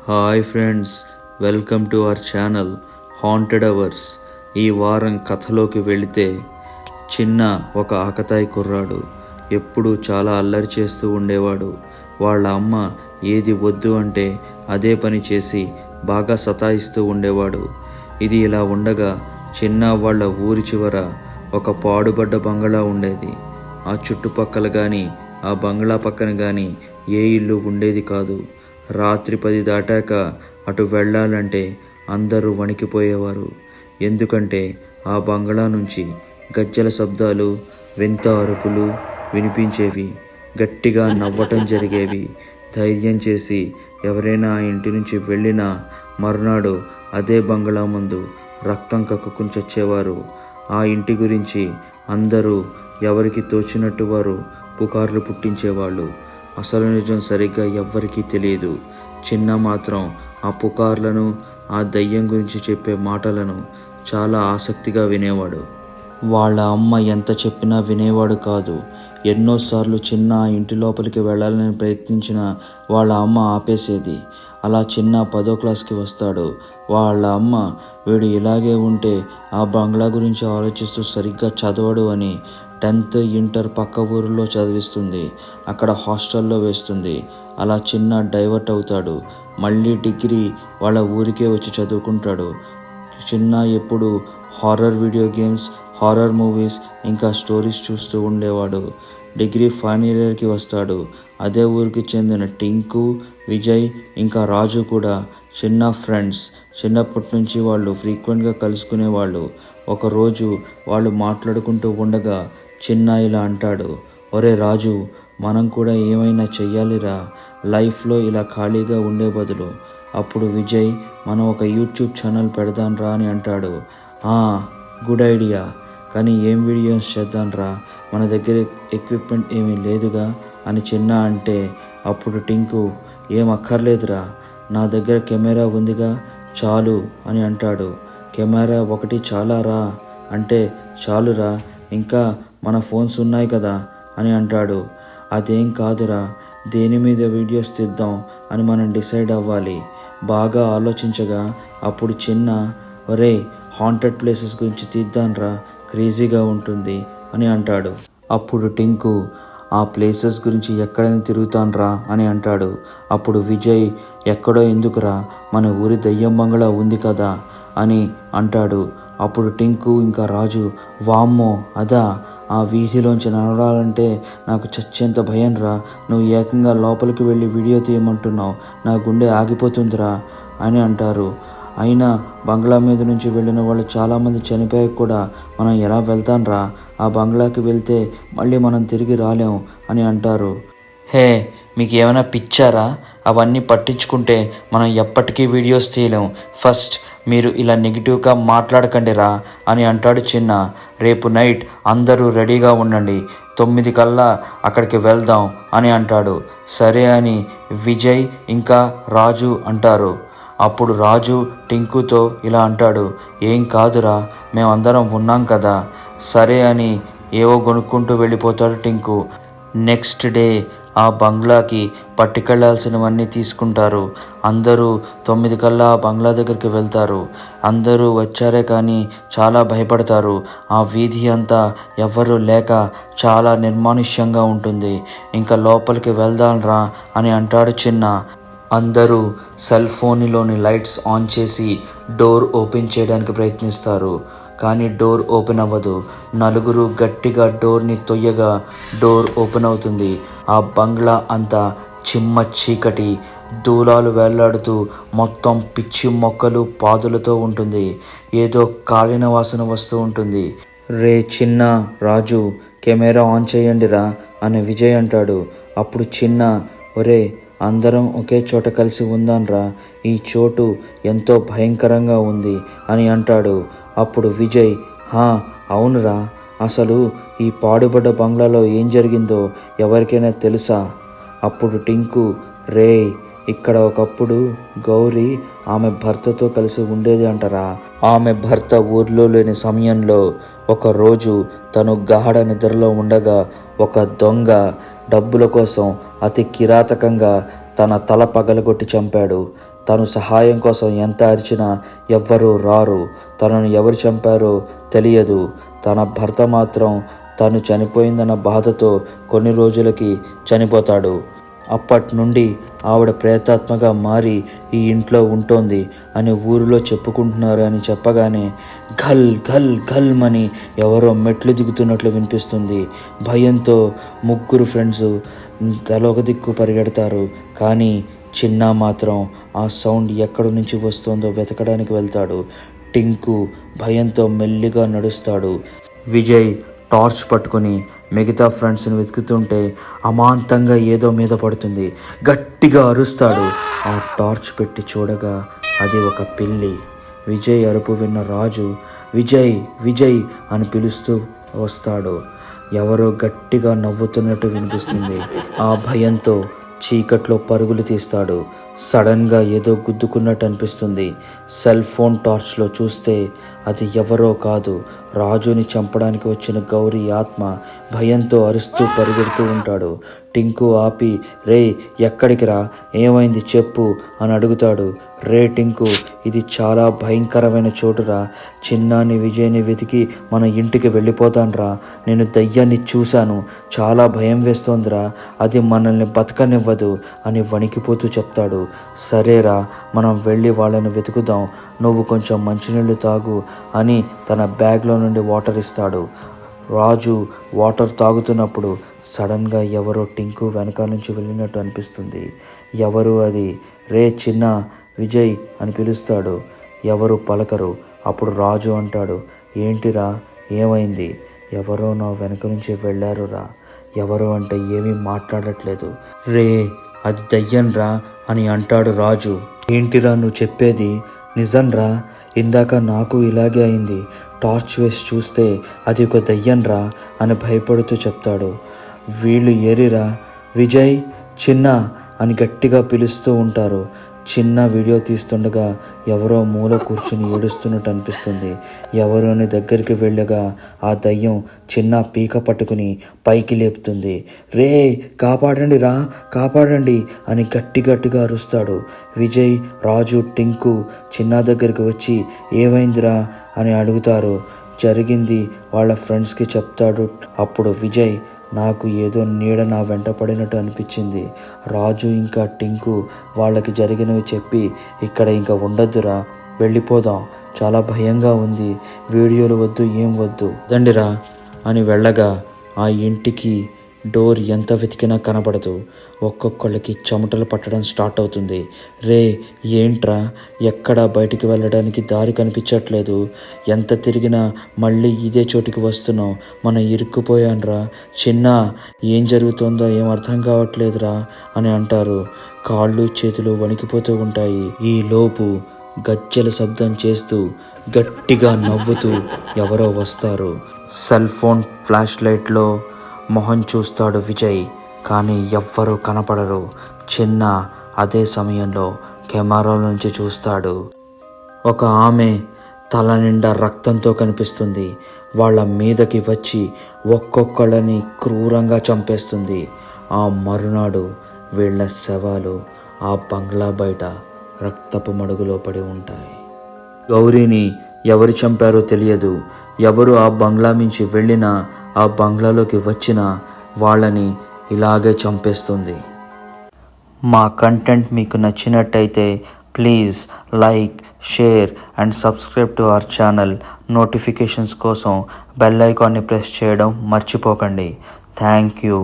Hi friends, welcome to our channel haunted hours. ఈ వారం కథలోకి వెళితే, చిన్న ఒక ఆకతాయి కుర్రాడు ఎప్పుడూ చాలా అల్లరి చేస్తూ ఉండేవాడు. వాళ్ళ అమ్మ ఏది వద్దు అంటే అదే పని చేసి బాగా సతాయిస్తూ ఉండేవాడు. ఇది ఇలా ఉండగా చిన్న వాళ్ళ ఊరి చివర ఒక పాడుబడ్డ బంగళా ఉండేది. ఆ చుట్టుపక్కల కానీ ఆ బంగ్లా పక్కన కానీ ఏ ఇల్లు ఉండేది కాదు. రాత్రి 10 దాటాక అటు వెళ్ళాలంటే అందరూ వణికిపోయేవారు. ఎందుకంటే ఆ బంగ్లా నుంచి గజ్జల శబ్దాలు, వింత అరుపులు వినిపించేవి. గట్టిగా నవ్వటం జరిగేవి. ధైర్యం చేసి ఎవరైనా ఆ ఇంటి నుంచి వెళ్ళినా మర్నాడు అదే బంగ్లా ముందు రక్తం కక్కుకుని చచ్చేవారు. ఆ ఇంటి గురించి అందరూ ఎవరికి తోచినట్టు వారు పుకార్లు పుట్టించేవాళ్ళు. అసలు నిజం సరిగ్గా ఎవ్వరికీ తెలియదు. చిన్న మాత్రం ఆ పుకార్లను, ఆ దయ్యం గురించి చెప్పే మాటలను చాలా ఆసక్తిగా వినేవాడు. వాళ్ళ అమ్మ ఎంత చెప్పినా వినేవాడు కాదు. ఎన్నోసార్లు చిన్న ఆ ఇంటి లోపలికి వెళ్ళాలని ప్రయత్నించినా వాళ్ళ అమ్మ ఆపేసేది. అలా చిన్న 10వ క్లాస్కి వస్తాడు. వాళ్ళ అమ్మ వీడు ఇలాగే ఉంటే ఆ బంగ్లా గురించి ఆలోచిస్తూ సరిగ్గా చదవడు అని 10th, ఇంటర్ పక్క ఊరిలో చదివిస్తుంది. అక్కడ హాస్టల్లో వేస్తుంది. అలా చిన్న డైవర్ట్ అవుతాడు. మళ్ళీ డిగ్రీ వాళ్ళ ఊరికే వచ్చి చదువుకుంటాడు. చిన్న ఎప్పుడు horror video games, horror movies ఇంకా స్టోరీస్ చూస్తూ ఉండేవాడు. డిగ్రీ ఫైనల్ ఇయర్కి వస్తాడు. అదే ఊరికి చెందిన టింకు, విజయ్ ఇంకా రాజు కూడా చిన్న ఫ్రెండ్స్. చిన్నప్పటి నుంచి వాళ్ళు ఫ్రీక్వెంట్గా కలుసుకునేవాళ్ళు. ఒకరోజు వాళ్ళు మాట్లాడుకుంటూ ఉండగా చిన్న ఇలా అంటాడు, ఒరే రాజు, మనం కూడా ఏమైనా చెయ్యాలిరా, లైఫ్లో ఇలా ఖాళీగా ఉండే బదులు. అప్పుడు విజయ్, మనం ఒక యూట్యూబ్ ఛానల్ పెడదాం రా అని అంటాడు. గుడ్ ఐడియా, కానీ ఏం వీడియోస్ చేద్దాంరా, మన దగ్గర ఎక్విప్మెంట్ ఏమీ లేదుగా అని చిన్న అంటే, అప్పుడు టింకు, ఏం అక్కర్లేదురా, నా దగ్గర కెమెరా ఉందిగా చాలు అని అంటాడు. కెమెరా ఒకటి చాలా రా అంటే, చాలురా, ఇంకా మన ఫోన్స్ ఉన్నాయి కదా అని అంటాడు. అదేం కాదురా, దేని మీద వీడియోస్ తీద్దాం అని మనం డిసైడ్ అవ్వాలి. బాగా ఆలోచించగా అప్పుడు చిన్న, ఒరే, హాంటెడ్ ప్లేసెస్ గురించి తీద్దాంరా, క్రేజీగా ఉంటుంది అని అంటాడు. అప్పుడు టింకు, ఆ ప్లేసెస్ గురించి ఎక్కడైనా తిరుగుతాన్రా అని అంటాడు. అప్పుడు విజయ్, ఎక్కడో ఎందుకురా, మన ఊరి దయ్యం బంగ్లా ఉంది కదా అని అంటాడు. అప్పుడు టింకు ఇంకా రాజు, వామ్మో అదా, ఆ వీధిలోంచి నడవాలంటే నాకు చచ్చేంత భయం రా, నువ్వు ఏకంగా లోపలికి వెళ్ళి వీడియో తీయమంటున్నావు, నా గుండె ఆగిపోతుందిరా అని అంటారు. అయినా బంగ్లా మీద నుంచి వెళ్ళిన వాళ్ళు చాలామంది చనిపోయాక కూడా మనం ఎలా వెళ్తాం రా, ఆ బంగ్లాకి వెళ్తే మళ్ళీ మనం తిరిగి రాలేం అని అంటారు. హే, మీకు ఏమైనా పిచ్చారా, అవన్నీ పట్టించుకుంటే మనం ఎప్పటికీ వీడియోస్ తీయలేం. ఫస్ట్ మీరు ఇలా నెగిటివ్గా మాట్లాడకండి రా అని అంటాడు చిన్న. రేపు నైట్ అందరూ రెడీగా ఉండండి, 9 కల్లా అక్కడికి వెళ్దాం అని అంటాడు. సరే అని విజయ్ ఇంకా రాజు అంటారు. అప్పుడు రాజు టింకుతో ఇలా అంటాడు, ఏం కాదురా, మేమందరం ఉన్నాం కదా. సరే అని ఏవో కొనుక్కుంటూ వెళ్ళిపోతాడు టింకు. నెక్స్ట్ డే ఆ బంగ్లాకి పట్టుకెళ్లాల్సినవన్నీ తీసుకుంటారు. అందరూ 9 కల్లా ఆ బంగ్లా దగ్గరికి వెళ్తారు. అందరూ వచ్చారే కానీ చాలా భయపడతారు. ఆ వీధి అంతా ఎవ్వరూ లేక చాలా నిర్మానుష్యంగా ఉంటుంది. ఇంకా లోపలికి వెళ్దాం రా అని అంటాడు చిన్న. అందరూ సెల్ ఫోన్లోని లైట్స్ ఆన్ చేసి డోర్ ఓపెన్ చేయడానికి ప్రయత్నిస్తారు. కానీ డోర్ ఓపెన్ అవ్వదు. నలుగురు గట్టిగా డోర్ని తొయ్యగా డోర్ ఓపెన్ అవుతుంది. ఆ బంగ్లా అంతా చిమ్మ చీకటి, దూలాలు వేలాడుతూ మొత్తం పిచ్చి మొక్కలు పాదులతో ఉంటుంది. ఏదో కాలిన వాసన వస్తూ ఉంటుంది. రే చిన్న, రాజు, కెమెరా ఆన్ చేయండిరా అని విజయ్ అంటాడు. అప్పుడు చిన్న, ఒరే, అందరం ఒకే చోట కలిసి ఉందాంరా, ఈ చోటు ఎంతో భయంకరంగా ఉంది అని అంటాడు. అప్పుడు విజయ్, అవునురా, అసలు ఈ పాడుబడ్డ బంగ్లాలో ఏం జరిగిందో ఎవరికైనా తెలుసా? అప్పుడు టింకు, రే, ఇక్కడ ఒకప్పుడు గౌరీ ఆమె భర్తతో కలిసి ఉండేది అంటారా. ఆమె భర్త ఊర్లో లేని సమయంలో ఒకరోజు తను గాఢ నిద్రలో ఉండగా ఒక దొంగ డబ్బుల కోసం అతి కిరాతకంగా తన తల పగలగొట్టి చంపాడు. తను సహాయం కోసం ఎంత అరిచినా ఎవ్వరూ రారు. తనను ఎవరు చంపారో తెలియదు. తన భర్త మాత్రం తను చనిపోయిందన్న బాధతో కొన్ని రోజులకి చనిపోతాడు. అప్పటి నుండి ఆవిడ ప్రేతాత్మగా మారి ఈ ఇంట్లో ఉంటోంది అని ఊరిలో చెప్పుకుంటున్నారు అని చెప్పగానే ఘల్ ఘల్ ఘల్ మని ఎవరో మెట్లు దిగుతున్నట్లు వినిపిస్తుంది. భయంతో ముగ్గురు ఫ్రెండ్స్ తలొక దిక్కు పరిగెడతారు. కానీ చిన్న మాత్రం ఆ సౌండ్ ఎక్కడి నుంచి వస్తుందో వెతకడానికి వెళ్తాడు. టింకు భయంతో మెల్లిగా నడుస్తాడు. విజయ్ టార్చ్ పట్టుకుని మిగతా ఫ్రెండ్స్ని వెతుకుతుంటే అమాంతంగా ఏదో మీద పడుతుంది. గట్టిగా అరుస్తాడు. ఆ టార్చ్ పెట్టి చూడగా అది ఒక పిల్లి. విజయ్ అరుపు విన్న రాజు విజయ్ విజయ్ అని పిలుస్తూ వస్తాడు. ఎవరో గట్టిగా నవ్వుతున్నట్టు వినిపిస్తుంది. ఆ భయంతో చీకట్లో పరుగులు తీస్తాడు. సడన్గా ఏదో గుద్దుకున్నట్టు అనిపిస్తుంది. సెల్ ఫోన్ టార్చ్లో చూస్తే అది ఎవరో కాదు, రాజుని చంపడానికి వచ్చిన గౌరీ ఆత్మ. భయంతో అరుస్తూ పరిగెడుతూ ఉంటాడు. టింకు ఆపి రే ఎక్కడికి రా, ఏమైంది చెప్పు అని అడుగుతాడు. రే టింకు, ఇది చాలా భయంకరమైన చోటురా. చిన్నాని విజయ్ని వెతికి మన ఇంటికి వెళ్ళిపోతాన్రా. నేను దయ్యాన్ని చూశాను, చాలా భయం వేస్తోందిరా, అది మనల్ని బతకనివ్వదు అని వణికిపోతూ చెప్తాడు. సరేరా, మనం వెళ్ళి వాళ్ళని వెతుకుదాం, నువ్వు కొంచెం మంచినీళ్ళు తాగు అని తన బ్యాగ్లో నుండి వాటర్ ఇస్తాడు. రాజు వాటర్ తాగుతున్నప్పుడు సడన్గా ఎవరో టింకు వెనకాల నుంచి వెళ్ళినట్టు అనిపిస్తుంది. ఎవరు అది? రే చిన్న, విజయ్ అని పిలుస్తాడు. ఎవరు పలకరు. అప్పుడు రాజు అంటాడు, ఏంటిరా, ఏమైంది? ఎవరో నా వెనక నుంచి వెళ్ళారురా. ఎవరు అంటే ఏమీ మాట్లాడట్లేదు. రే అది దయ్యంరా అని అంటాడు రాజు. ఏంటిరా నువ్వు చెప్పేది? నిజంరా, ఇందాక నాకు ఇలాగే అయింది. టార్చ్ వేసి చూస్తే అది ఒక దయ్యంరా అని భయపడుతూ చెప్తాడు. వీళ్ళు ఏరిరా? విజయ్, చిన్న అని గట్టిగా పిలుస్తూ ఉంటారు. చిన్న వీడియో తీస్తుండగా ఎవరో మూల కూర్చుని ఏడుస్తున్నట్టు అనిపిస్తుంది. ఎవరోని దగ్గరికి వెళ్ళగా ఆ దయ్యం చిన్న పీక పట్టుకుని పైకి లేపుతుంది. రే కాపాడండి రా, కాపాడండి అని గట్టిగా అరుస్తాడు. విజయ్, రాజు, టింకు చిన్న దగ్గరికి వచ్చి ఏమైందిరా అని అడుగుతారు. జరిగింది వాళ్ళ ఫ్రెండ్స్కి చెప్తాడు. అప్పుడు విజయ్, నాకు ఏదో నీడ నా వెంట పడినట్టు అనిపించింది. రాజు ఇంకా టింకు వాళ్ళకి జరిగినవి చెప్పి ఇక్కడ ఇంకా ఉండొద్దురా, వెళ్ళిపోదాం, చాలా భయంగా ఉంది, వీడియోలు వద్దు, ఏం వద్దు, దండిరా అని వెళ్ళగా ఆ ఇంటికి డోర్ ఎంత వెతికినా కనబడదు. ఒక్కొక్కళ్ళకి చెమటలు పట్టడం స్టార్ట్ అవుతుంది. రే ఏంట్రా, ఎక్కడ బయటికి వెళ్ళడానికి దారి కనిపించట్లేదు, ఎంత తిరిగినా మళ్ళీ ఇదే చోటికి వస్తున్నాం, మనం ఇరుక్కుపోయాన్రా. చిన్న, ఏం జరుగుతుందో ఏం అర్థం కావట్లేదురా అని అంటారు. కాళ్ళు చేతులు వణికిపోతూ ఉంటాయి. ఈ లోపు గజ్జెల శబ్దం చేస్తూ గట్టిగా నవ్వుతూ ఎవరో వస్తారు. సెల్ ఫోన్ ఫ్లాష్ లైట్లో మొహం చూస్తాడు విజయ్, కానీ ఎవ్వరూ కనపడరు. చిన్న అదే సమయంలో కెమెరా నుంచి చూస్తాడు. ఒక ఆమె తల నిండా రక్తంతో కనిపిస్తుంది. వాళ్ళ మీదకి వచ్చి ఒక్కొక్కళ్ళని క్రూరంగా చంపేస్తుంది. ఆ మరునాడు వీళ్ళ శవాలు ఆ బంగ్లా బయట రక్తపు మడుగులో పడి ఉంటాయి. గౌరీని ఎవరు చంపారో తెలియదు. ఎవరు ఆ బంగ్లా నుంచి వెళ్ళినా ఆ బంగ్లాలోకి వచ్చిన వాళ్ళని ఇలాగే చంపేస్తుంది. మా కంటెంట్ మీకు నచ్చినట్టయితే please like, share and subscribe to our channel. Notifications కోసం బెల్ ఐకాన్ని ప్రెస్ చేయడం మర్చిపోకండి. Thank you.